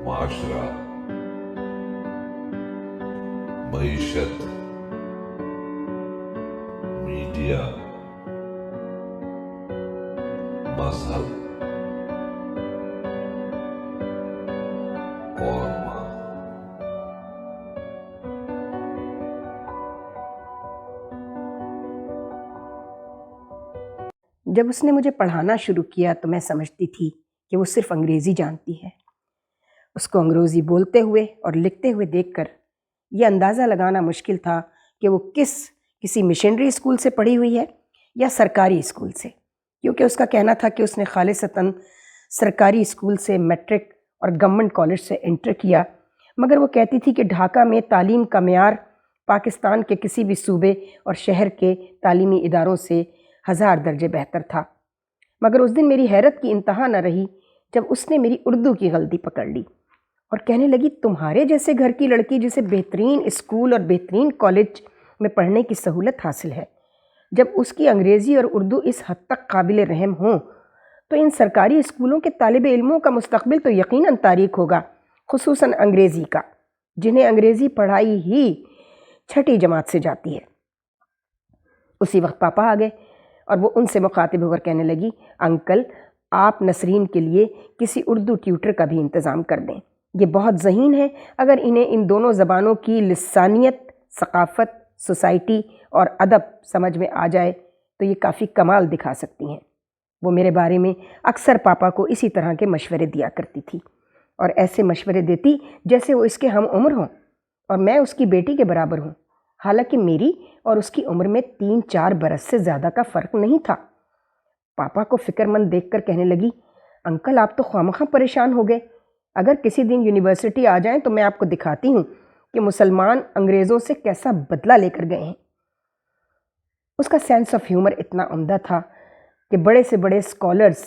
معاشرہ، معیشت، میڈیا، مذہب اور ماں۔ جب اس نے مجھے پڑھانا شروع کیا تو میں سمجھتی تھی کہ وہ صرف انگریزی جانتی ہے۔ اس کو انگریزی بولتے ہوئے اور لکھتے ہوئے دیکھ کر یہ اندازہ لگانا مشکل تھا کہ وہ کسی مشنری اسکول سے پڑھی ہوئی ہے یا سرکاری اسکول سے، کیونکہ اس کا کہنا تھا کہ اس نے خالصتاً سرکاری اسکول سے میٹرک اور گورنمنٹ کالج سے انٹر کیا، مگر وہ کہتی تھی کہ ڈھاکہ میں تعلیم کا معیار پاکستان کے کسی بھی صوبے اور شہر کے تعلیمی اداروں سے 1000 درجے بہتر تھا۔ مگر اس دن میری حیرت کی انتہا نہ رہی جب اس نے میری اردو کی غلطی پکڑ لی اور کہنے لگی، تمہارے جیسے گھر کی لڑکی جسے بہترین اسکول اور بہترین کالج میں پڑھنے کی سہولت حاصل ہے، جب اس کی انگریزی اور اردو اس حد تک قابل رحم ہوں تو ان سرکاری اسکولوں کے طالب علموں کا مستقبل تو یقیناً تاریک ہوگا، خصوصاً انگریزی کا، جنہیں انگریزی پڑھائی ہی 6ٹھی جماعت سے جاتی ہے۔ اسی وقت پاپا آ گئے اور وہ ان سے مخاطب ہو کر کہنے لگی، انکل آپ نسرین کے لیے کسی اردو ٹیوٹر کا بھی انتظام کر دیں، یہ بہت ذہین ہے، اگر انہیں ان دونوں زبانوں کی لسانیت، ثقافت، سوسائٹی اور ادب سمجھ میں آ جائے تو یہ کافی کمال دکھا سکتی ہیں۔ وہ میرے بارے میں اکثر پاپا کو اسی طرح کے مشورے دیا کرتی تھی اور ایسے مشورے دیتی جیسے وہ اس کے ہم عمر ہوں اور میں اس کی بیٹی کے برابر ہوں، حالانکہ میری اور اس کی عمر میں 3-4 برس سے زیادہ کا فرق نہیں تھا۔ پاپا کو فکر مند دیکھ کر کہنے لگی، انکل آپ تو خوامخواہ پریشان ہو گئے، اگر کسی دن یونیورسٹی آ جائیں تو میں آپ کو دکھاتی ہوں کہ مسلمان انگریزوں سے کیسا بدلہ لے کر گئے ہیں۔ اس کا سینس آف ہیومر اتنا عمدہ تھا کہ بڑے سے بڑے اسکالرز،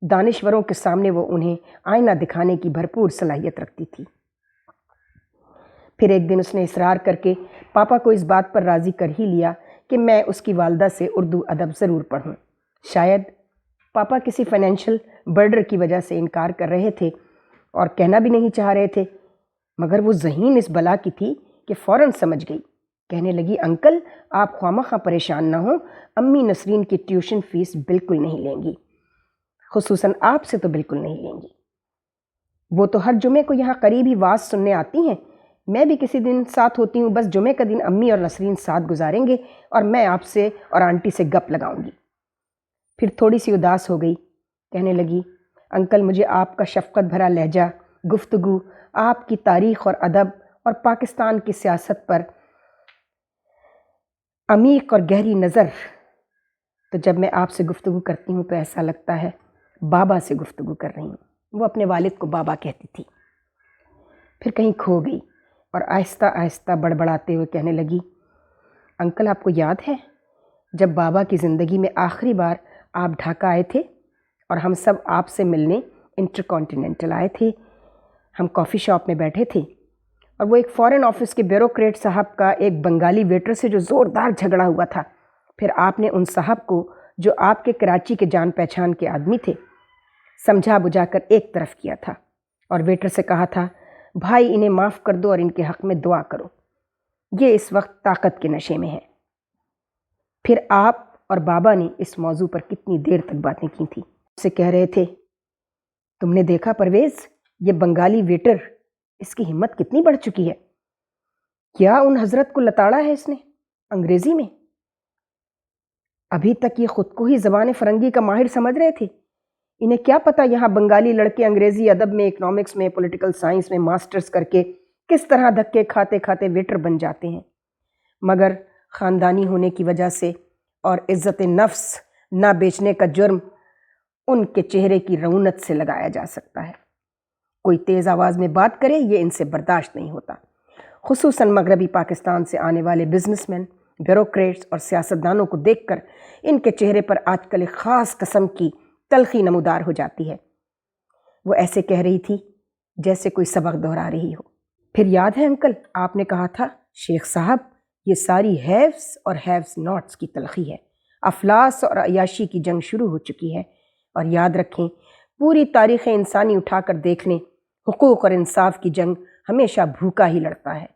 دانشوروں کے سامنے وہ انہیں آئینہ دکھانے کی بھرپور صلاحیت رکھتی تھی۔ پھر ایک دن اس نے اصرار کر کے پاپا کو اس بات پر راضی کر ہی لیا کہ میں اس کی والدہ سے اردو ادب ضرور پڑھوں۔ شاید پاپا کسی فائنینشیل برڈر کی وجہ سے انکار کر رہے تھے اور کہنا بھی نہیں چاہ رہے تھے، مگر وہ ذہین اس بلا کی تھی کہ فوراً سمجھ گئی۔ کہنے لگی، انکل آپ خوامخواہ پریشان نہ ہوں، امی نسرین کی ٹیوشن فیس بالکل نہیں لیں گی، خصوصاً آپ سے تو بالکل نہیں لیں گی۔ وہ تو ہر جمعے کو یہاں قریب ہی واعظ سننے آتی ہیں، میں بھی کسی دن ساتھ ہوتی ہوں، بس جمعے کا دن امی اور نسرین ساتھ گزاریں گے اور میں آپ سے اور آنٹی سے گپ لگاؤں گی۔ پھر تھوڑی سی اداس ہو گئی، کہنے لگی، انکل مجھے آپ کا شفقت بھرا لہجہ، گفتگو، آپ کی تاریخ اور ادب اور پاکستان کی سیاست پر عمیق اور گہری نظر، تو جب میں آپ سے گفتگو کرتی ہوں تو ایسا لگتا ہے بابا سے گفتگو کر رہی ہوں۔ وہ اپنے والد کو بابا کہتی تھی۔ پھر کہیں کھو گئی اور آہستہ آہستہ بڑبڑاتے ہوئے کہنے لگی، انکل آپ کو یاد ہے جب بابا کی زندگی میں آخری بار آپ ڈھاکہ آئے تھے اور ہم سب آپ سے ملنے انٹر کانٹیننٹل آئے تھے، ہم کافی شاپ میں بیٹھے تھے اور وہ ایک فارن آفس کے بیوروکریٹ صاحب کا ایک بنگالی ویٹر سے جو زوردار جھگڑا ہوا تھا، پھر آپ نے ان صاحب کو جو آپ کے کراچی کے جان پہچان کے آدمی تھے سمجھا بجھا کر ایک طرف کیا تھا اور ویٹر سے کہا تھا، بھائی انہیں معاف کر دو اور ان کے حق میں دعا کرو، یہ اس وقت طاقت کے نشے میں ہے۔ پھر آپ اور بابا نے اس موضوع پر کتنی دیر تک باتیں کی تھیں۔ اسے کہہ رہے تھے، تم نے دیکھا پرویز، یہ بنگالی ویٹر، اس کی ہمت کتنی بڑھ چکی ہے، کیا ان حضرت کو لتاڑا ہے اس نے انگریزی میں؟ ابھی تک یہ خود کو ہی زبان فرنگی کا ماہر سمجھ رہے تھے، انہیں کیا پتہ یہاں بنگالی لڑکے انگریزی ادب میں، اکنامکس میں، پولیٹیکل سائنس میں ماسٹرز کر کے کس طرح دھکے کھاتے کھاتے ویٹر بن جاتے ہیں۔ مگر خاندانی ہونے کی وجہ سے اور عزت نفس نہ بیچنے کا جرم ان کے چہرے کی رعونت سے لگایا جا سکتا ہے۔ کوئی تیز آواز میں بات کرے یہ ان سے برداشت نہیں ہوتا، خصوصاً مغربی پاکستان سے آنے والے بزنس مین، بیوروکریٹس اور سیاستدانوں کو دیکھ کر ان کے چہرے پر آج کل ایک خاص قسم کی تلخی نمودار ہو جاتی ہے۔ وہ ایسے کہہ رہی تھی جیسے کوئی سبق دہرا رہی ہو۔ پھر یاد ہے انکل آپ نے کہا تھا، شیخ صاحب یہ ساری ہیوز اور ہیوز ناٹس کی تلخی ہے، افلاس اور عیاشی کی جنگ شروع ہو چکی ہے، اور یاد رکھیں پوری تاریخ انسانی اٹھا کر دیکھ لیں، حقوق اور انصاف کی جنگ ہمیشہ بھوکا ہی لڑتا ہے،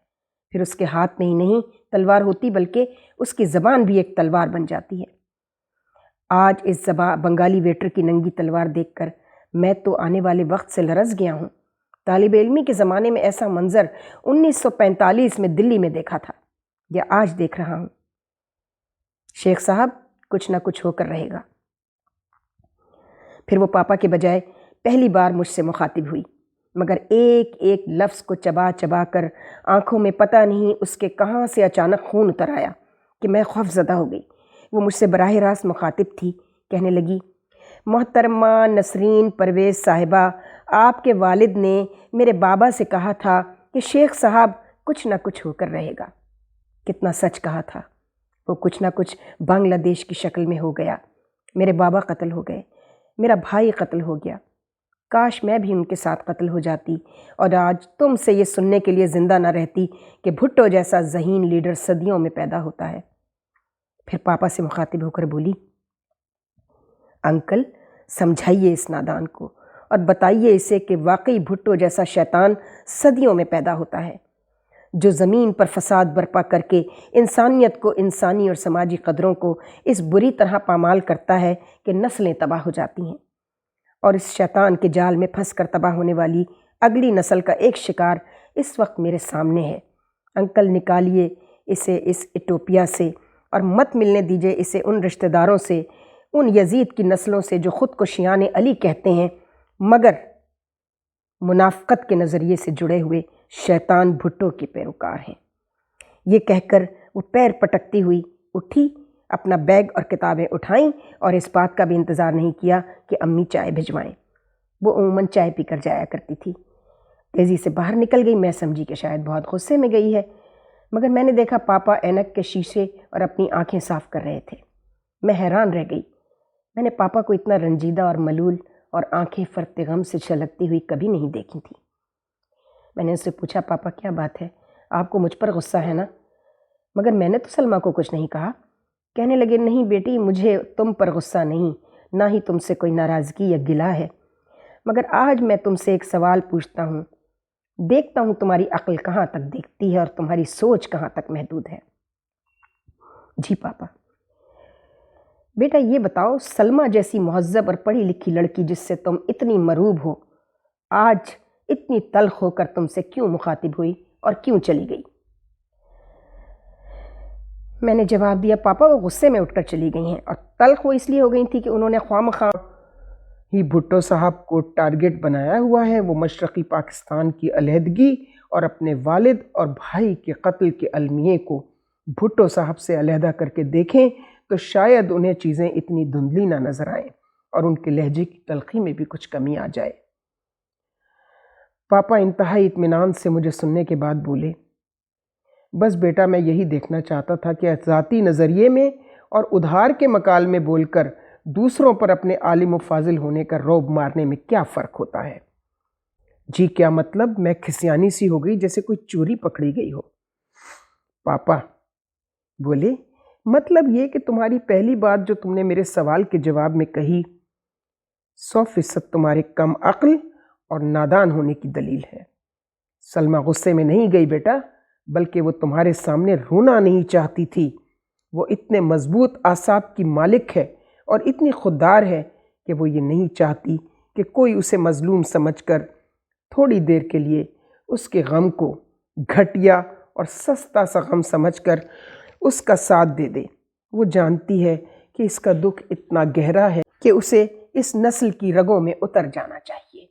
پھر اس کے ہاتھ میں ہی نہیں تلوار ہوتی بلکہ اس کی زبان بھی ایک تلوار بن جاتی ہے۔ آج اس بنگالی ویٹر کی ننگی تلوار دیکھ کر میں تو آنے والے وقت سے لرز گیا ہوں۔ طالب علمی کے زمانے میں ایسا منظر 1945 میں دلی میں دیکھا تھا یا آج دیکھ رہا ہوں۔ شیخ صاحب کچھ نہ کچھ ہو کر رہے گا۔ پھر وہ پاپا کے بجائے پہلی بار مجھ سے مخاطب ہوئی، مگر ایک ایک لفظ کو چبا چبا کر آنکھوں میں پتہ نہیں اس کے کہاں سے اچانک خون اتر آیا کہ میں خوف زدہ ہو گئی۔ وہ مجھ سے براہ راست مخاطب تھی، کہنے لگی، محترمہ نسرین پرویز صاحبہ، آپ کے والد نے میرے بابا سے کہا تھا کہ شیخ صاحب کچھ نہ کچھ ہو کر رہے گا۔ کتنا سچ کہا تھا۔ وہ کچھ نہ کچھ بنگلہ دیش کی شکل میں ہو گیا۔ میرے بابا قتل ہو گئے، میرا بھائی قتل ہو گیا۔ کاش میں بھی ان کے ساتھ قتل ہو جاتی اور آج تم سے یہ سننے کے لیے زندہ نہ رہتی کہ بھٹو جیسا ذہین لیڈر صدیوں میں پیدا ہوتا ہے۔ پھر پاپا سے مخاطب ہو کر بولی، انکل سمجھائیے اس نادان کو اور بتائیے اسے کہ واقعی بھٹو جیسا شیطان صدیوں میں پیدا ہوتا ہے، جو زمین پر فساد برپا کر کے انسانیت کو، انسانی اور سماجی قدروں کو اس بری طرح پامال کرتا ہے کہ نسلیں تباہ ہو جاتی ہیں، اور اس شیطان کے جال میں پھنس کر تباہ ہونے والی اگلی نسل کا ایک شکار اس وقت میرے سامنے ہے۔ انکل نکالیے اسے اس ایٹوپیا سے اور مت ملنے دیجیے اسے ان رشتہ داروں سے، ان یزید کی نسلوں سے جو خود کو شیعان علی کہتے ہیں مگر منافقت کے نظریے سے جڑے ہوئے شیطان بھٹو کے پیروکار ہیں۔ یہ کہہ کر وہ پیر پٹکتی ہوئی اٹھی، اپنا بیگ اور کتابیں اٹھائیں اور اس بات کا بھی انتظار نہیں کیا کہ امی چائے بھجوائیں۔ وہ عموماً چائے پی کر جایا کرتی تھی۔ تیزی سے باہر نکل گئی۔ میں سمجھی کہ شاید بہت غصے میں گئی ہے، مگر میں نے دیکھا پاپا اینک کے شیشے اور اپنی آنکھیں صاف کر رہے تھے۔ میں حیران رہ گئی۔ میں نے پاپا کو اتنا رنجیدہ اور ملول اور آنکھیں فرط غم سے چھلکتی ہوئی کبھی نہیں دیکھی تھی۔ میں نے اس سے پوچھا، پاپا کیا بات ہے؟ آپ کو مجھ پر غصہ ہے نا؟ مگر میں نے تو سلمیٰ کو کچھ نہیں کہا۔ کہنے لگے، نہیں بیٹی، مجھے تم پر غصہ نہیں، نہ ہی تم سے کوئی ناراضگی یا گلہ ہے، مگر آج میں تم سے ایک سوال پوچھتا ہوں، دیکھتا ہوں تمہاری عقل کہاں تک دیکھتی ہے اور تمہاری سوچ کہاں تک محدود ہے۔ جی پاپا۔ بیٹا یہ بتاؤ، سلمیٰ جیسی مہذب اور پڑھی لکھی لڑکی جس سے تم اتنی مروب ہو، آج اتنی تلخ ہو کر تم سے کیوں مخاطب ہوئی اور کیوں چلی گئی؟ میں نے جواب دیا، پاپا وہ غصے میں اٹھ کر چلی گئی ہیں، اور تلخ وہ اس لیے ہو گئی تھی کہ انہوں نے خواہ ہی بھٹو صاحب کو ٹارگٹ بنایا ہوا ہے۔ وہ مشرقی پاکستان کی علیحدگی اور اپنے والد اور بھائی کے قتل کے المیے کو بھٹو صاحب سے علیحدہ کر کے دیکھیں تو شاید انہیں چیزیں اتنی دھندلی نہ نظر آئیں اور ان کے لہجے کی تلخی میں بھی کچھ کمی آ جائے۔ پاپا انتہائی اطمینان سے مجھے سننے کے بعد بولے، بس بیٹا میں یہی دیکھنا چاہتا تھا کہ ذاتی نظریے میں اور ادھار کے مقال میں بول کر دوسروں پر اپنے عالم و فاضل ہونے کا رعب مارنے میں کیا فرق ہوتا ہے۔ جی کیا مطلب؟ میں کھسیانی سی ہو گئی جیسے کوئی چوری پکڑی گئی ہو۔ پاپا بولے، مطلب یہ کہ تمہاری پہلی بات جو تم نے میرے سوال کے جواب میں کہی 100% تمہارے کم عقل اور نادان ہونے کی دلیل ہے۔ سلمیٰ غصے میں نہیں گئی بیٹا، بلکہ وہ تمہارے سامنے رونا نہیں چاہتی تھی۔ وہ اتنے مضبوط اعصاب کی مالک ہے اور اتنی خوددار ہے کہ وہ یہ نہیں چاہتی کہ کوئی اسے مظلوم سمجھ کر تھوڑی دیر کے لیے اس کے غم کو گھٹیا اور سستا سا غم سمجھ کر اس کا ساتھ دے دے۔ وہ جانتی ہے کہ اس کا دکھ اتنا گہرا ہے کہ اسے اس نسل کی رگوں میں اتر جانا چاہیے،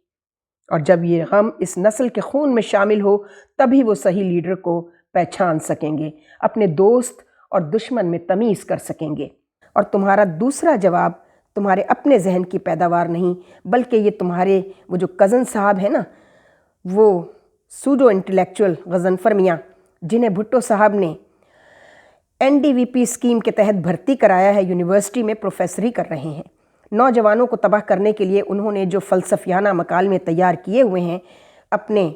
اور جب یہ غم اس نسل کے خون میں شامل ہو تبھی وہ صحیح لیڈر کو پہچان سکیں گے، اپنے دوست اور دشمن میں تمیز کر سکیں گے۔ اور تمہارا دوسرا جواب تمہارے اپنے ذہن کی پیداوار نہیں، بلکہ یہ تمہارے وہ جو کزن صاحب ہیں نا، وہ سوڈو انٹلیکچول غضنفر میاں، جنہیں بھٹو صاحب نے NDVP اسکیم کے تحت بھرتی کرایا ہے، یونیورسٹی میں پروفیسری کر رہے ہیں۔ نوجوانوں کو تباہ کرنے کے لیے انہوں نے جو فلسفیانہ مکالمے تیار کیے ہوئے ہیں اپنے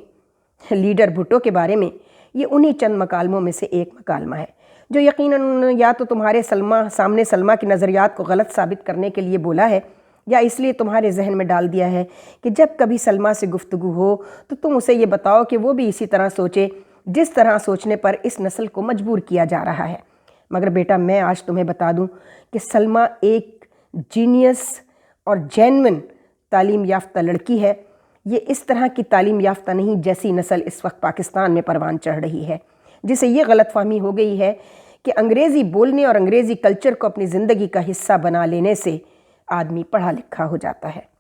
لیڈر بھٹو کے بارے میں، یہ انہی چند مکالموں میں سے ایک مکالمہ ہے جو یقیناً یا تو تمہارے سامنے سلمیٰ کے نظریات کو غلط ثابت کرنے کے لیے بولا ہے، یا اس لیے تمہارے ذہن میں ڈال دیا ہے کہ جب کبھی سلمیٰ سے گفتگو ہو تو تم اسے یہ بتاؤ کہ وہ بھی اسی طرح سوچے جس طرح سوچنے پر اس نسل کو مجبور کیا جا رہا ہے۔ مگر بیٹا میں آج تمہیں بتا دوں کہ سلمیٰ ایک جینیس اور جینوئن تعلیم یافتہ لڑکی ہے۔ یہ اس طرح کی تعلیم یافتہ نہیں جیسی نسل اس وقت پاکستان میں پروان چڑھ رہی ہے، جسے یہ غلط فہمی ہو گئی ہے کہ انگریزی بولنے اور انگریزی کلچر کو اپنی زندگی کا حصہ بنا لینے سے آدمی پڑھا لکھا ہو جاتا ہے۔